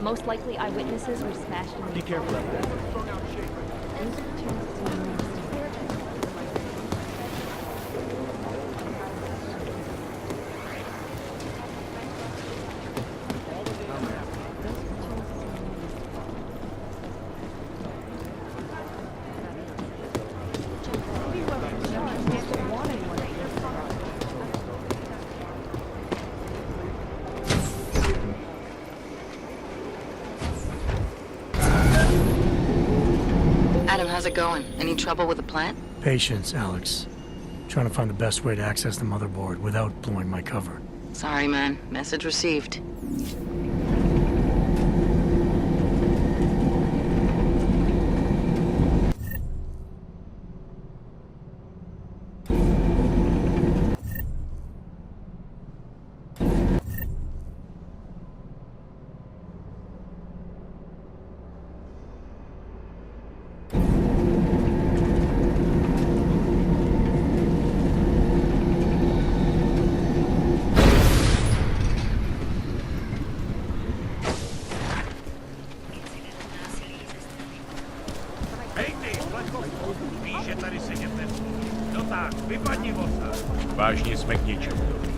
Most likely eyewitnesses were smashed in the... Be careful out there. Adam, how's it going? Any trouble with the plant? Patience, Alex. Trying to find the best way to access the motherboard without blowing my cover. Sorry, man. Message received. Vážně jsme k ničemu dobrý.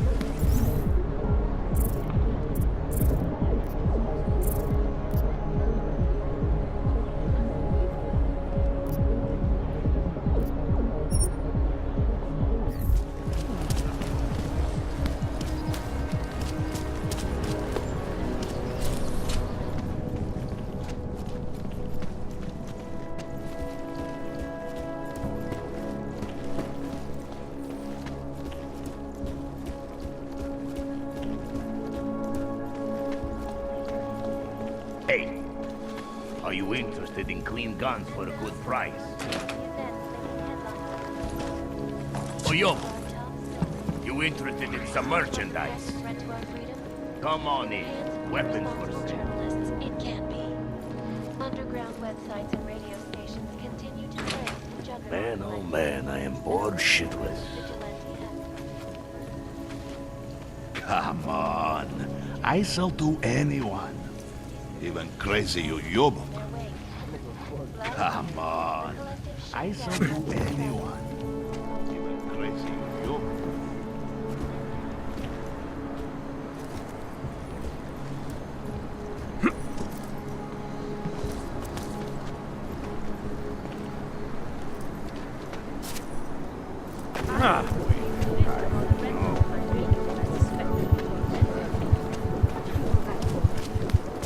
Hey, are you interested in clean guns for a good price? Oh, yo, you interested in some merchandise? Come on in, weapons for sale. It can be. Underground websites and radio stations continue to play the juggernaut. Man, oh man, I am bored shitless. Come on, I sell to anyone. Even crazy Yobok. Come on. I sell to anyone. Even crazy Yobok.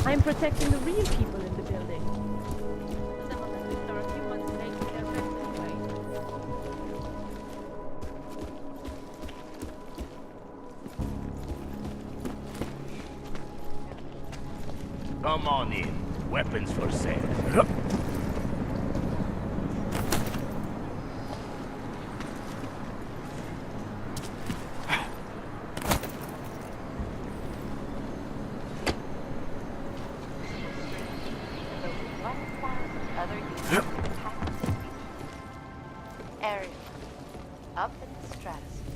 I'm protecting the real people in the building. Come on in. Weapons for sale. Area. Up in the stratosphere.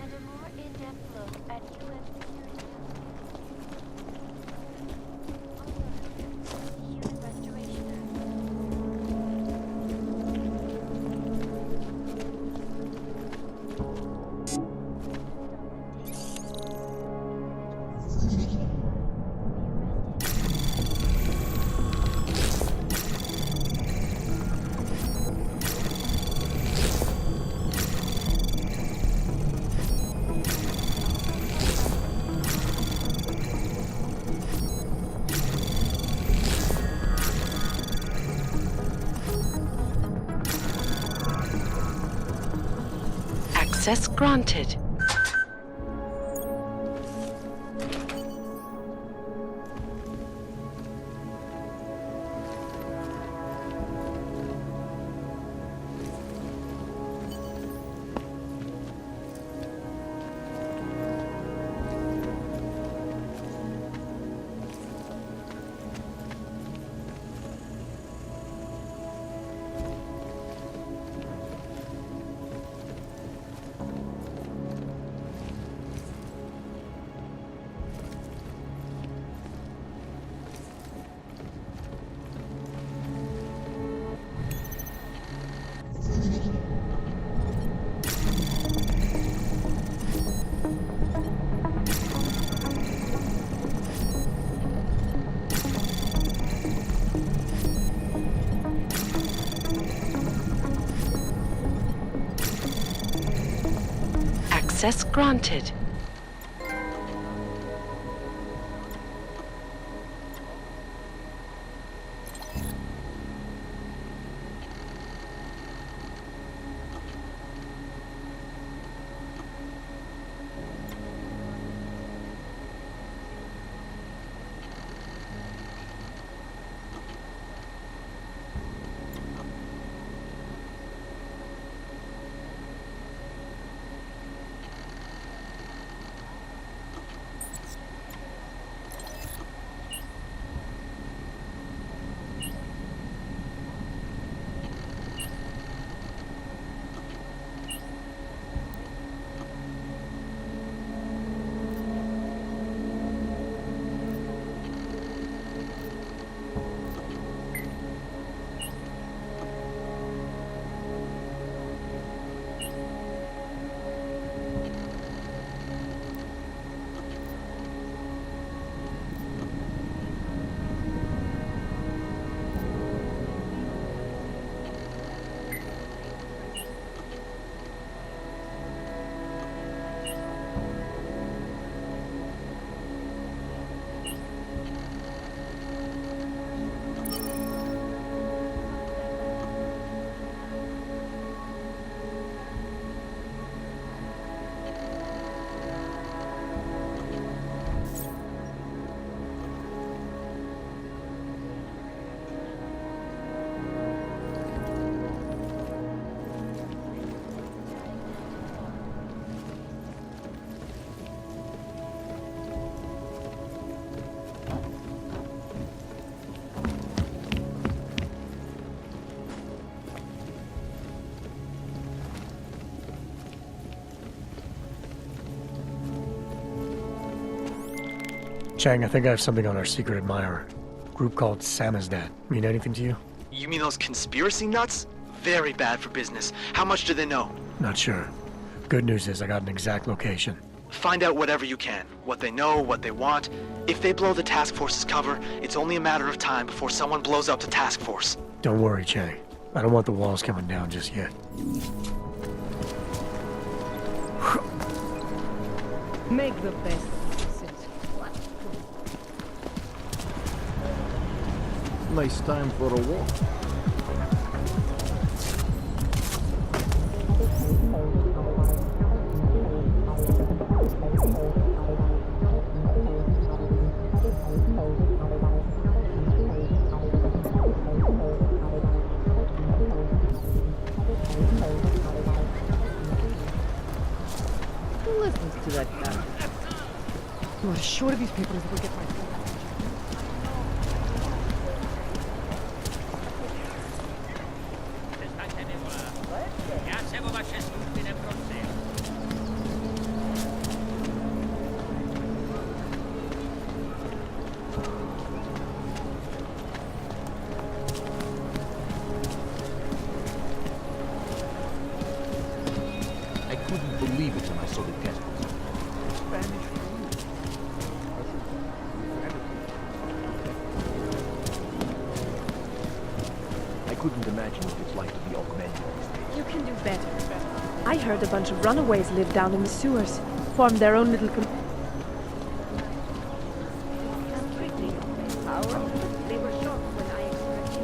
And a more in-depth look at UN security. Human Restoration Access granted. Access granted. Chang, I think I have something on our secret admirer. Group called Samizdat. Mean anything to you? You mean those conspiracy nuts? Very bad for business. How much do they know? Not sure. Good news is I got an exact location. Find out whatever you can. What they know, what they want. If they blow the task force's cover, it's only a matter of time before someone blows up the task force. Don't worry, Chang. I don't want the walls coming down just yet. Make the best. Nice time for a walk. Who listens to that guy? What as short of these people as we get my I couldn't believe it when I saw the test. Spanish I couldn't imagine what it's like to be augmented these days. You can do better. I heard a bunch of runaways live down in the sewers, formed their own little They were shocked when I expressed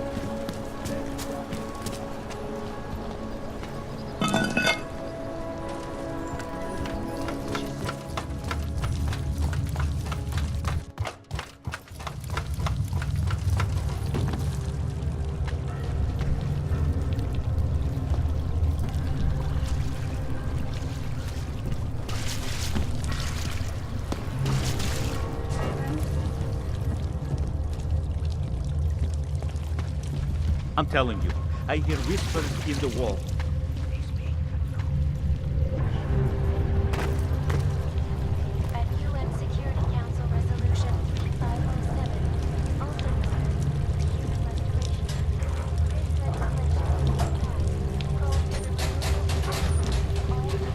I'm telling you, I hear whispers in the wall. At UN Security Council Resolution 3507, also human restoration. This legislation calls for the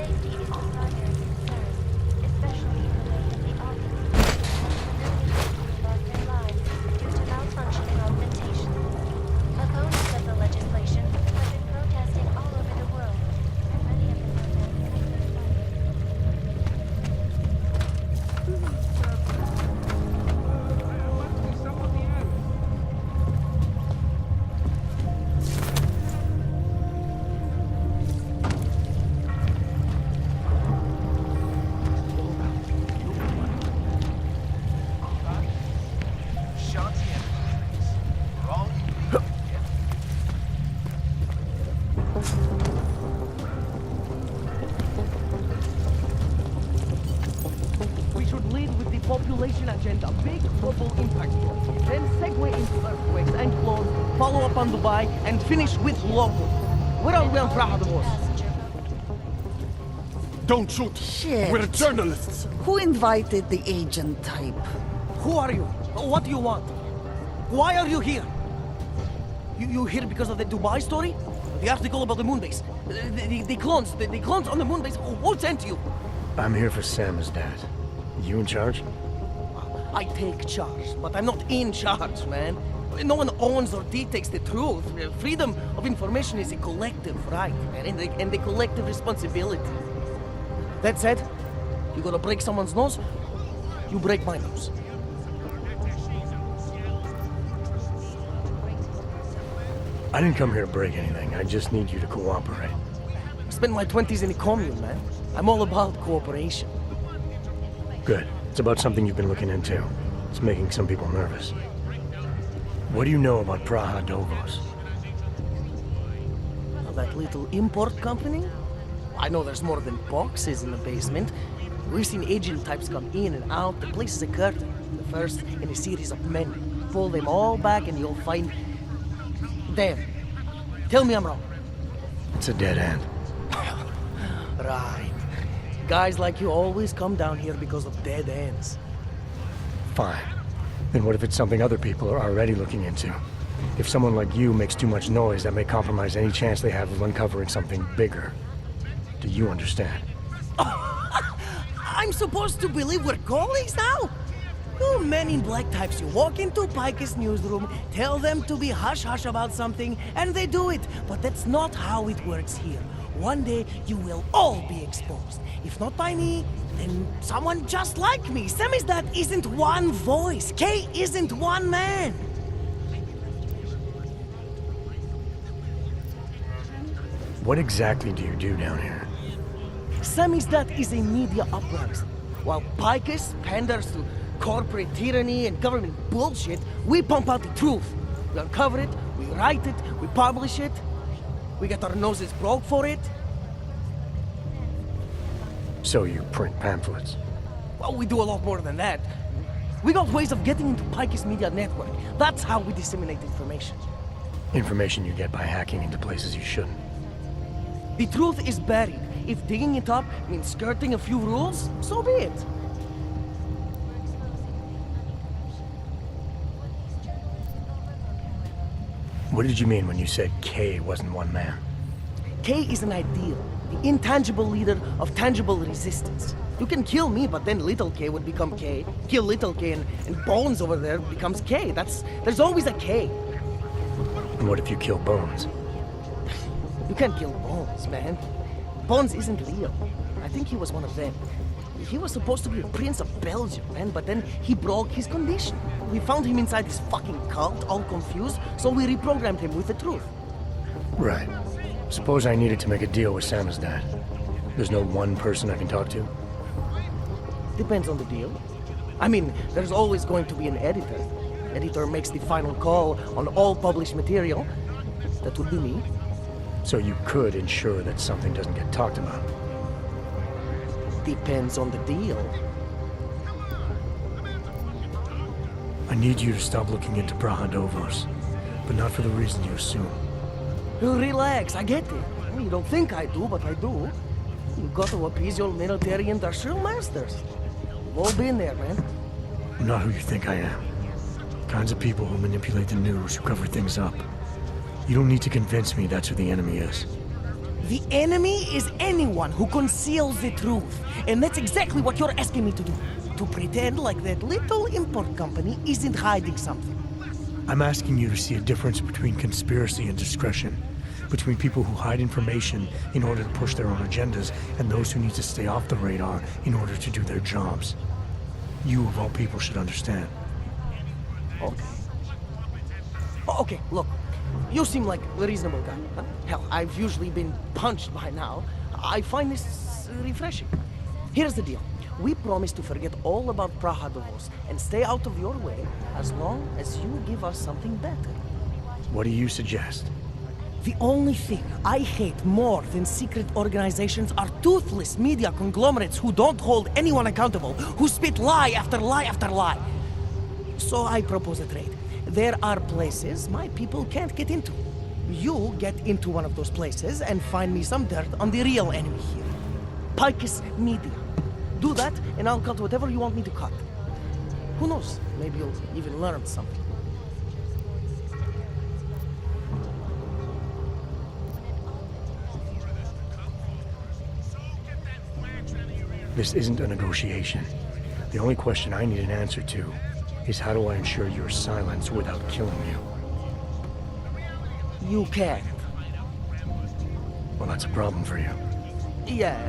Safety is the primary concern. follow up on Dubai, and finish with local. Where are we on Praha Divorce? Don't shoot! Shit. We're journalists! Who invited the agent type? Who are you? What do you want? Why are you here? You here because of the Dubai story? The article about the moon base? The clones on the moon base? Who sent you? I'm here for Samizdat. You in charge? I take charge, but I'm not in charge, man. No one owns or dictates the truth. Freedom of information is a collective right, man, and a collective responsibility. That said, you gotta break someone's nose, you break my nose. I didn't come here to break anything. I just need you to cooperate. I spent my 20s in a commune, man. I'm all about cooperation. Good. It's about something you've been looking into. It's making some people nervous. What do you know about Praha Dovos? That little import company? I know there's more than boxes in the basement. We've seen agent types come in and out. The place is a curtain. The first in a series of many. Pull them all back and you'll find... Damn. Tell me I'm wrong. It's a dead end. Right. Guys like you always come down here because of dead ends. Fine. Then what if it's something other people are already looking into? If someone like you makes too much noise, that may compromise any chance they have of uncovering something bigger. Do you understand? I'm supposed to believe we're colleagues now? You men in black types, you walk into Pike's newsroom, tell them to be hush-hush about something, and they do it. But that's not how it works here. One day, you will all be exposed. If not by me, then someone just like me. Samizdat isn't one voice. K isn't one man. What exactly do you do down here? Samizdat is a media uprising. While Picus panders to corporate tyranny and government bullshit, we pump out the truth. We uncover it, we write it, we publish it. We get our noses broke for it. So you print pamphlets? Well, we do a lot more than that. We got ways of getting into Pike's media network. That's how we disseminate information. Information you get by hacking into places you shouldn't. The truth is buried. If digging it up means skirting a few rules, so be it. What did you mean when you said K wasn't one man? K is an ideal, the intangible leader of tangible resistance. You can kill me, but then little K would become K. Kill little K and Bones over there becomes K. There's always a K. And what if you kill Bones? You can't kill Bones, man. Bones isn't real. I think he was one of them. He was supposed to be a prince of Belgium, man, but then he broke his condition. We found him inside this fucking cult, all confused, so we reprogrammed him with the truth. Right. Suppose I needed to make a deal with Samizdat. There's no one person I can talk to? Depends on the deal. I mean, there's always going to be an editor. Editor makes the final call on all published material. That would be me. So you could ensure that something doesn't get talked about? Depends on the deal. I need you to stop looking into Praha Dovos, but not for the reason you assume. Relax, I get it. You don't think I do, but I do. You got to appease your military-industrial masters. We've all been there, man. I'm not who you think I am. Kinds of people who manipulate the news, who cover things up. You don't need to convince me that's who the enemy is. The enemy is anyone who conceals the truth. And that's exactly what you're asking me to do. To pretend like that little import company isn't hiding something. I'm asking you to see a difference between conspiracy and discretion. Between people who hide information in order to push their own agendas and those who need to stay off the radar in order to do their jobs. You, of all people, should understand. Okay. Okay, look. You seem like a reasonable guy. Huh? Hell, I've usually been punched by now. I find this refreshing. Here's the deal. We promise to forget all about Praha Dovos and stay out of your way as long as you give us something better. What do you suggest? The only thing I hate more than secret organizations are toothless media conglomerates who don't hold anyone accountable, who spit lie after lie after lie. So I propose a trade. There are places my people can't get into. You get into one of those places and find me some dirt on the real enemy here. Picus Media. Do that, and I'll cut whatever you want me to cut. Who knows? Maybe you'll even learn something. This isn't a negotiation. The only question I need an answer to is how do I ensure your silence without killing you? You can't. Well, that's a problem for you. Yeah.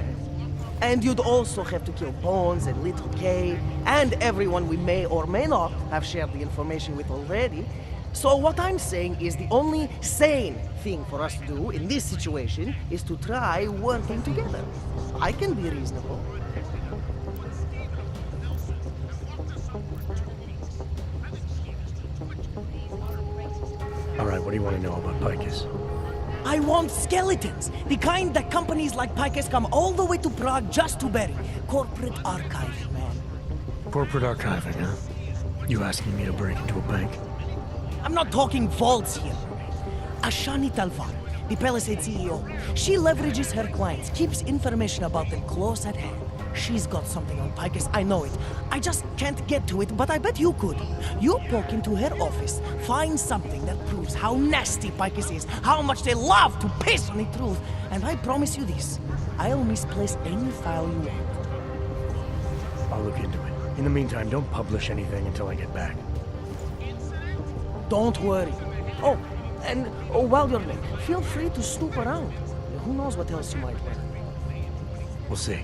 And you'd also have to kill Bones and Little K, and everyone we may or may not have shared the information with already. So what I'm saying is the only sane thing for us to do in this situation is to try working together. I can be reasonable. All right, what do you want to know about Picus? I want skeletons, the kind that companies like Picus come all the way to Prague just to bury. Corporate archive, man. Corporate archiving, huh? You asking me to break into a bank? I'm not talking vaults here. Ashani Talvar, the Palisade CEO, she leverages her clients, keeps information about them close at hand. She's got something on Picus, I know it. I just can't get to it, but I bet you could. You poke into her office, find something that proves how nasty Picus is, how much they love to piss on the truth, and I promise you this, I'll misplace any file you want. I'll look into it. In the meantime, don't publish anything until I get back. Don't worry. Oh, and while you're there, feel free to snoop around. Who knows what else you might learn. We'll see.